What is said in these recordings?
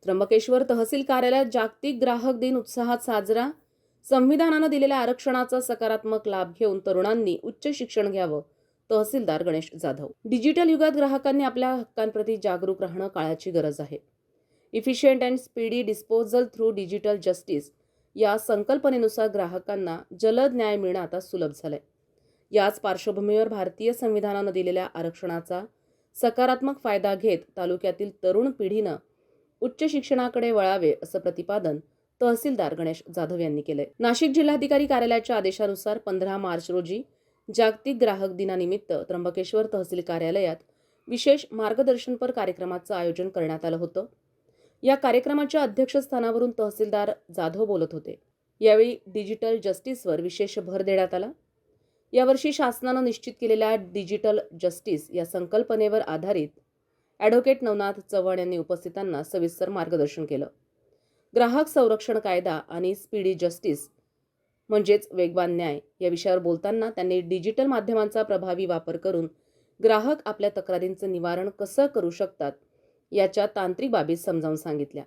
त्र्यंबकेश्वर तहसील कार्यालयात जागतिक ग्राहक दिन उत्साहात साजरा. संविधानानं दिलेल्या आरक्षणाचा सकारात्मक लाभ घेऊन तरुणांनी उच्च शिक्षण घ्यावं. तहसीलदार गणेश जाधव. डिजिटल युगात ग्राहकांनी आपल्या हक्कांप्रती जागरूक राहणं काळाची गरज आहे. Efficient and speedy disposal through digital justice या संकल्पनेनुसार ग्राहकांना जलद न्याय मिळणं आता सुलभ झालंय. याच पार्श्वभूमीवर भारतीय संविधानानं दिलेल्या आरक्षणाचा सकारात्मक फायदा घेत तालुक्यातील तरुण पिढीनं उच्च शिक्षणाकडे वळावे असं प्रतिपादन तहसीलदार गणेश जाधव यांनी केलंय. नाशिक जिल्हाधिकारी कार्यालयाच्या आदेशानुसार 15 मार्च रोजी जागतिक ग्राहक दिनानिमित्त त्र्यंबकेश्वर तहसील कार्यालयात विशेष मार्गदर्शनपर कार्यक्रमाचं आयोजन करण्यात आलं होतं. या कार्यक्रमाच्या अध्यक्षस्थानावरून तहसीलदार जाधव बोलत होते. यावेळी डिजिटल जस्टिसवर विशेष भर देण्यात आला. यावर्षी शासनानं निश्चित केलेल्या डिजिटल जस्टिस या संकल्पनेवर आधारित ॲडव्होकेट नवनाथ चव्हाण यांनी उपस्थितांना सविस्तर मार्गदर्शन केलं. ग्राहक संरक्षण कायदा आणि स्पीडी जस्टिस म्हणजेच वेगवान न्याय या विषयावर बोलताना त्यांनी डिजिटल माध्यमांचा प्रभावी वापर करून ग्राहक आपल्या तक्रारींचं निवारण कसं करू शकतात याच्या तांत्रिक बाबी समजावून सांगितल्या.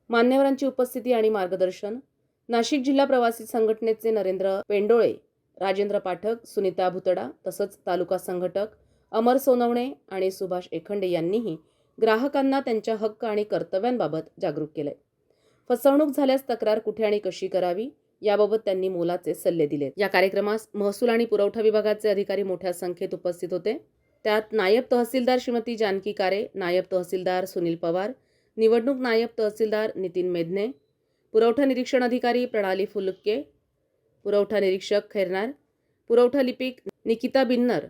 मान्यवरांची उपस्थिती आणि मार्गदर्शन नाशिक जिल्हा प्रवासी संघटनेचे नरेंद्र पेंडोळे, राजेंद्र पाठक, सुनीता भुतडा तसंच तालुका संघटक अमर सोनवणे आणि सुभाष एखंडे यांनीही ग्राहकांना त्यांच्या हक्क आणि कर्तव्यांबाबत जागरूक केलंय. फसवणूक झाल्यास तक्रार कुठे आणि कशी करावी याबाबत त्यांनी मोलाचे सल्ले दिलेत. या कार्यक्रमास महसूल आणि पुरवठा विभागाचे अधिकारी मोठ्या संख्येत उपस्थित होते. त्यात नायब तहसीलदार श्रीमती जानकी कारे, नायब तहसीलदार सुनील पवार, निवडणूक नायब तहसीलदार नितीन मेधने, पुरवठा निरीक्षण अधिकारी प्रणाली फुलके, पुरवठा निरीक्षक खैरनार, पुरवठा लिपिक निकिता बिन्नर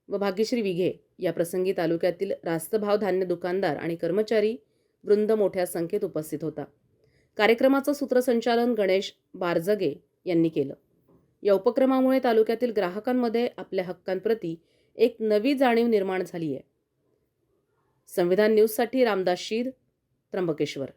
व भाग्यश्री विघे या प्रसंगी तालुक्यातील रास्तभाव धान्य दुकानदार आणि कर्मचारी वृंद मोठ्या संख्येत उपस्थित होता. कार्यक्रमाचं सूत्रसंचालन गणेश बारजगे यांनी केलं. या उपक्रमामुळे तालुक्यातील ग्राहकांमध्ये आपल्या हक्कांप्रती एक नवी जाणीव निर्माण झाली आहे. संविधान न्यूजसाठी रामदास शीर, त्र्यंबकेश्वर.